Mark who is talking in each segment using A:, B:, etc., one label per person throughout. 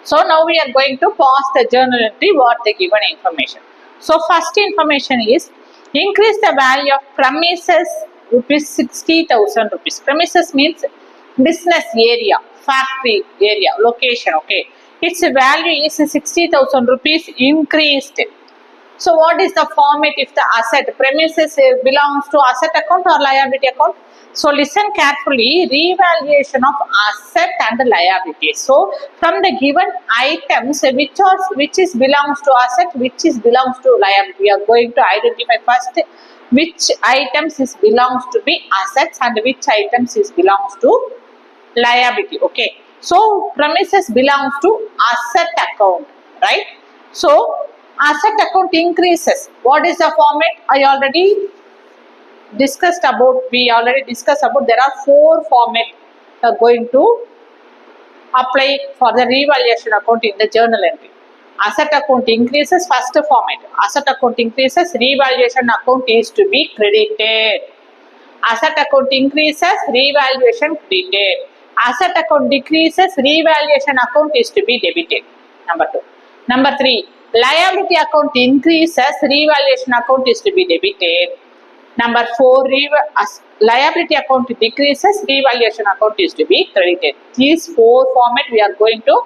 A: So now we are going to pause the journal entry what the given information. So first information is increase the value of premises rupees 60,000 rupees. Premises means business area, factory area, location. Okay, its value is 60,000 rupees increased. So what is the format if the asset premises belongs to asset account or liability account? So listen carefully, revaluation of asset and liability. So from the given items, which is belongs to asset, which is belongs to liability. We are going to identify first which items is belongs to be assets and which items is belongs to liability. Okay. So premises belongs to asset account, right? So asset account increases. What is the format? We already discussed about. There are 4 formats going to apply for the revaluation account in the journal entry. Asset account increases, first format. Asset account increases, revaluation account is to be credited. Asset account increases, revaluation credited. Asset account decreases, revaluation account is to be debited. Number 2. Number 3. Liability account increases, revaluation account is to be debited. Number 4. Liability account decreases, revaluation account is to be credited. These 4 format we are going to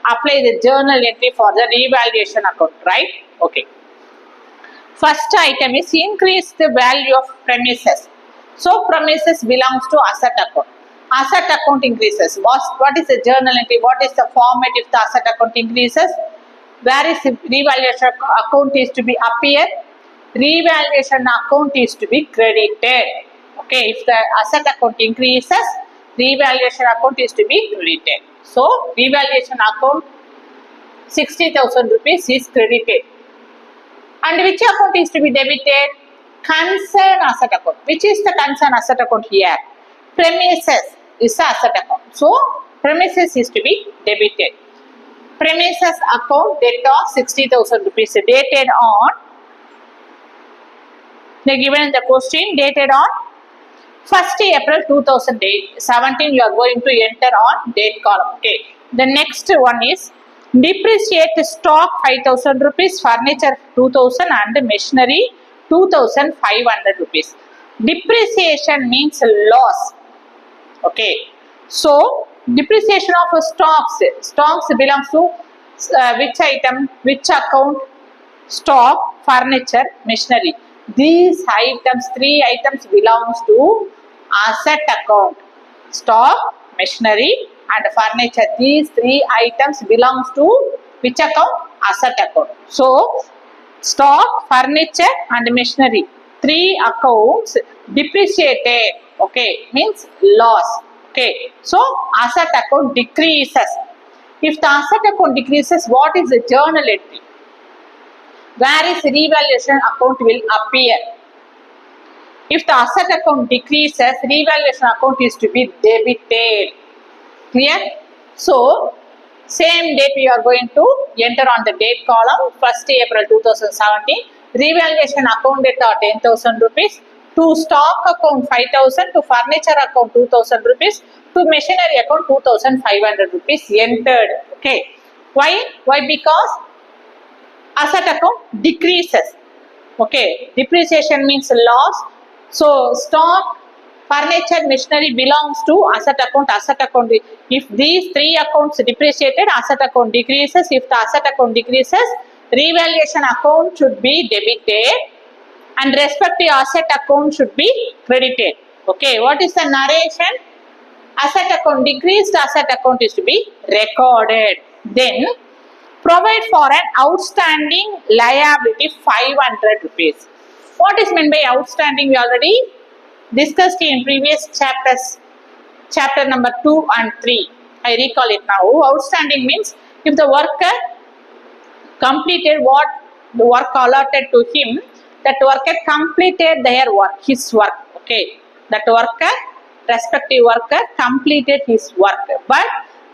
A: apply the journal entry for the revaluation account, right? Okay. First item is increase the value of premises. So premises belongs to asset account. Asset account increases. What is the journal entry? What is the format if the asset account increases? Where is the revaluation account is to be appear? Revaluation account is to be credited. Okay, if the asset account increases, revaluation account is to be credited. So revaluation account 60,000 rupees is credited. And which account is to be debited? Concern asset account. Which is the concern asset account here? Premises is the asset account. So premises is to be debited. Premises account debt of 60,000 rupees dated on, they given in the question, dated on 1st April 2017. You are going to enter on date column. Okay. The next one is depreciate stock 5,000 rupees, furniture 2,000 and machinery 2,500 rupees. Depreciation means loss. Okay. So depreciation of stocks belongs to which item, which account? Stock, furniture, machinery. These items, 3 items belongs to asset account. Stock, machinery and furniture. These 3 items belongs to which account? Asset account. So stock, furniture and machinery, 3 accounts depreciated. Okay, means loss. Okay, so asset account decreases. If the asset account decreases, what is the journal entry? Where is revaluation account will appear? If the asset account decreases, revaluation account is to be debited. Clear? So same date we are going to enter on the date column, 1st April 2017. Revaluation account debt are 10,000 rupees. To stock account 5,000, to furniture account 2,000 rupees, to machinery account 2,500 rupees entered. Okay. Why? Because asset account decreases. Okay. Depreciation means loss. So stock, furniture, machinery belongs to asset account. Asset account. If these 3 accounts depreciated, asset account decreases. If the asset account decreases, revaluation account should be debited and respective asset account should be credited. Okay, what is the narration? Asset account decreased, asset account is to be recorded. Then provide for an outstanding liability 500 rupees. What is meant by outstanding? We already discussed in previous chapters, chapter number 2 and 3. I recall it now. Outstanding means if the worker completed what the work allotted to him, that worker completed their work, his work. Okay, that worker, respective worker completed his work, but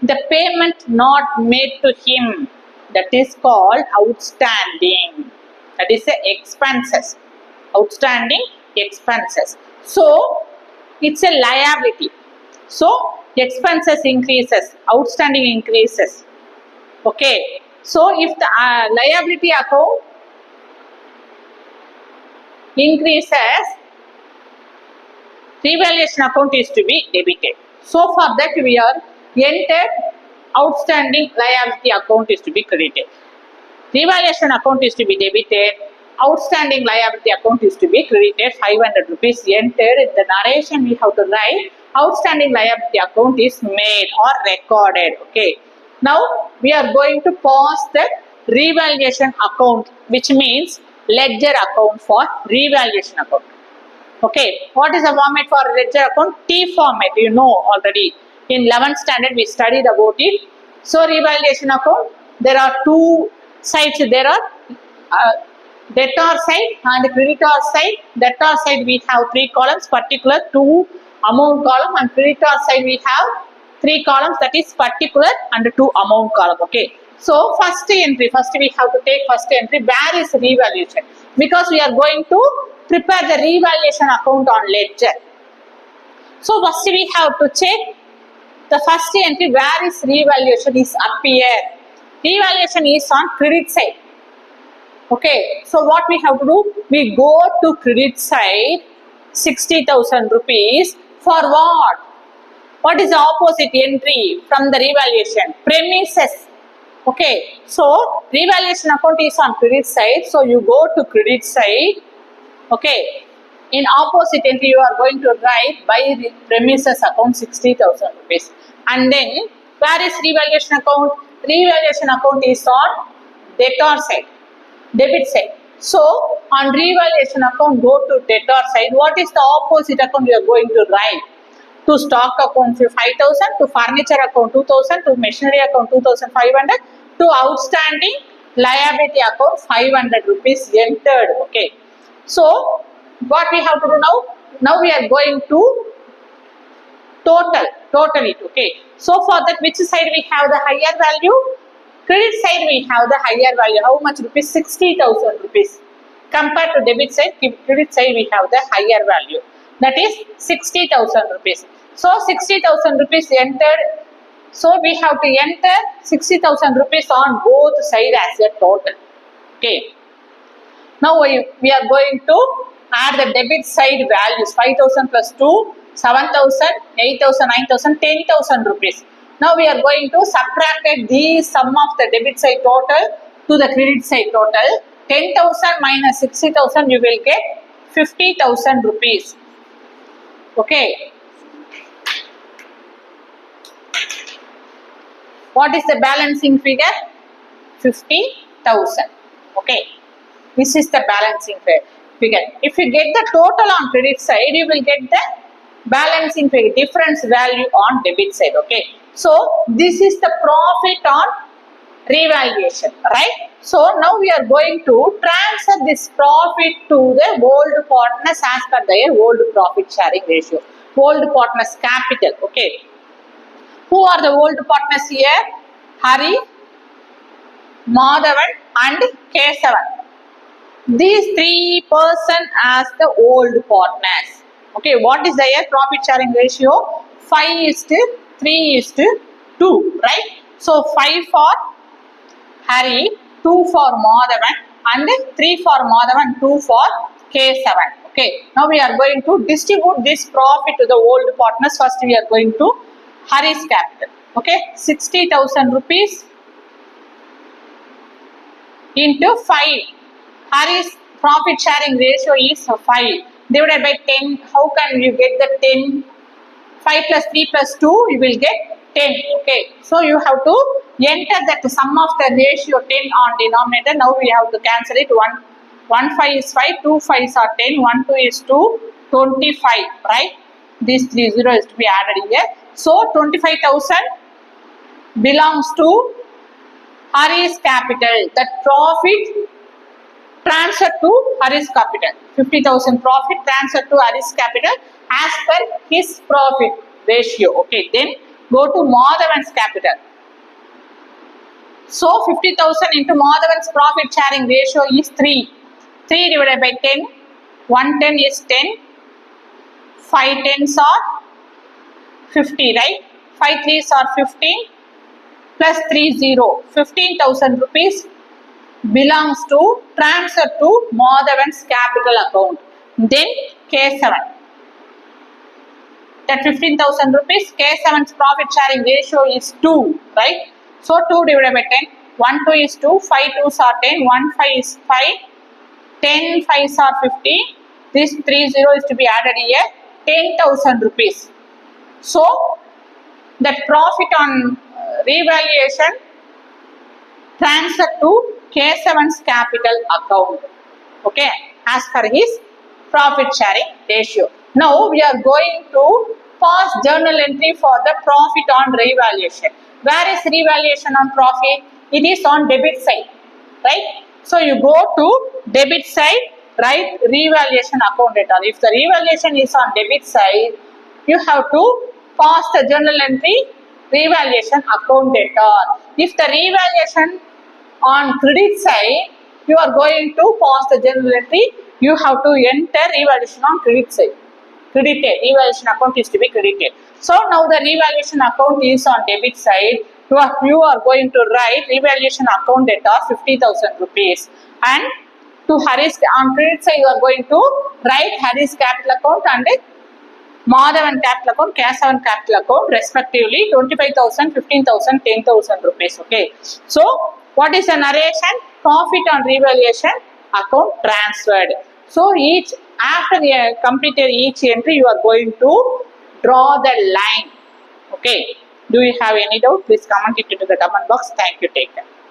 A: the payment not made to him, that is called outstanding. That is the expenses. Outstanding expenses. So it's a liability. So expenses increases, outstanding increases. Okay. So if the liability account increases, revaluation account is to be debited. So for that we are entered outstanding liability account is to be credited. Revaluation account is to be debited. Outstanding liability account is to be credited. 500 rupees entered. In the narration we have to write outstanding liability account is made or recorded. Okay. Now we are going to pause the revaluation account, which means ledger account for revaluation account. Okay, what is the format for ledger account? T format, you know already. In 11th standard we studied about it. So revaluation account, there are two sides. There are debtor side and creditor side. Debtor side we have 3 columns, particular 2 amount column, and creditor side we have 3 columns, that is particular and 2 amount column. Okay. So first entry, first we have to take first entry, where is revaluation? Because we are going to prepare the revaluation account on ledger. So first we have to check the first entry, where is revaluation is up here. Revaluation is on credit side. Okay, so what we have to do? We go to credit side, 60,000 rupees for what? What is the opposite entry from the revaluation? Premises. Okay, so revaluation account is on credit side, so you go to credit side. Okay, in opposite entry you are going to write by premises account 60,000 rupees. And then where is revaluation account? Revaluation account is on debtor side, debit side. So on revaluation account, go to debtor side. What is the opposite account you are going to write? To stock account 5,000, to furniture account 2,000, to machinery account 2,500, to outstanding liability account 500 rupees entered. Okay. So what we have to do now? Now we are going to total it. Okay. So for that, which side we have the higher value? Credit side we have the higher value. How much rupees? 60,000 rupees. Compared to debit side, credit side we have the higher value. That is 60,000 rupees. So 60,000 rupees entered. So we have to enter 60,000 rupees on both sides as a total. Okay. Now we are going to add the debit side values. 5,000 plus 2, 7,000, 8,000, 9,000, 10,000 rupees. Now we are going to subtract the sum of the debit side total to the credit side total. 10,000 minus 60,000, you will get 50,000 rupees. Okay. What is the balancing figure? 50,000. Okay. This is the balancing figure. If you get the total on credit side, you will get the balancing figure, difference value on debit side. Okay. So this is the profit on revaluation, right? So now we are going to transfer this profit to the old partners as per their old profit sharing ratio. Old partners capital. Okay. Who are the old partners here? Hari, Madhavan and Kesavan. These 3 persons as the old partners. Okay, what is their profit sharing ratio? 5:3:2, right? So 5 for Hari, 2 for Madhavan and 3 for Madhavan, 2 for Kesavan. Okay, now we are going to distribute this profit to the old partners. First we are going to Hari's capital. Okay, 60,000 rupees into 5. Hari's profit sharing ratio is 5 divided by 10. How can you get the 10? 5 plus 3 plus 2, you will get 10. Okay, so you have to enter that sum of the ratio 10 on denominator. Now we have to cancel it. 1 5 is 5, 2 5s are 10, 1 2 is 2, 25, right? This 30 is to be added here. So 25,000 belongs to Hari's capital. That profit transfer to Hari's capital. 50,000 profit transfer to Hari's capital as per his profit ratio. Okay, then go to Madhavan's capital. So 50,000 into Madhavan's profit sharing ratio is 3. 3 divided by 10. 110 is 10. 5 tens are 50, right? 5 3s are 15. plus 30, 15,000 rupees belongs to transfer to Madhavan's capital account. Then K7. That 15,000 rupees, K7's profit sharing ratio is 2, right? So 2 divided by 10, 1 2 is 2, 5 2s are 10, 1 5 is 5, 10 5s are 50. This 30 is to be added here, 10,000 rupees. So that profit on revaluation transfer to K7's capital account, okay, as per his profit sharing ratio. Now we are going to pass journal entry for the profit on revaluation. Where is revaluation on profit? It is on debit side, right? So you go to debit side, write revaluation account data. If the revaluation is on debit side, you have to pass the journal entry revaluation account data. If the revaluation on credit side, you are going to pass the journal entry, you have to enter revaluation on credit side. Credited, revaluation account is to be credited. So now the revaluation account is on debit side, you are going to write revaluation account data 50,000 rupees, and to Hari's on credit side you are going to write Hari's capital account and Madhavan capital account, K7 capital account respectively 25,000, 15,000, 10,000 rupees. Okay. So what is the narration? Profit on revaluation account transferred. So each after you completed each entry, you are going to draw the line. Okay. Do you have any doubt? Please comment it into the comment box. Thank you. Take care.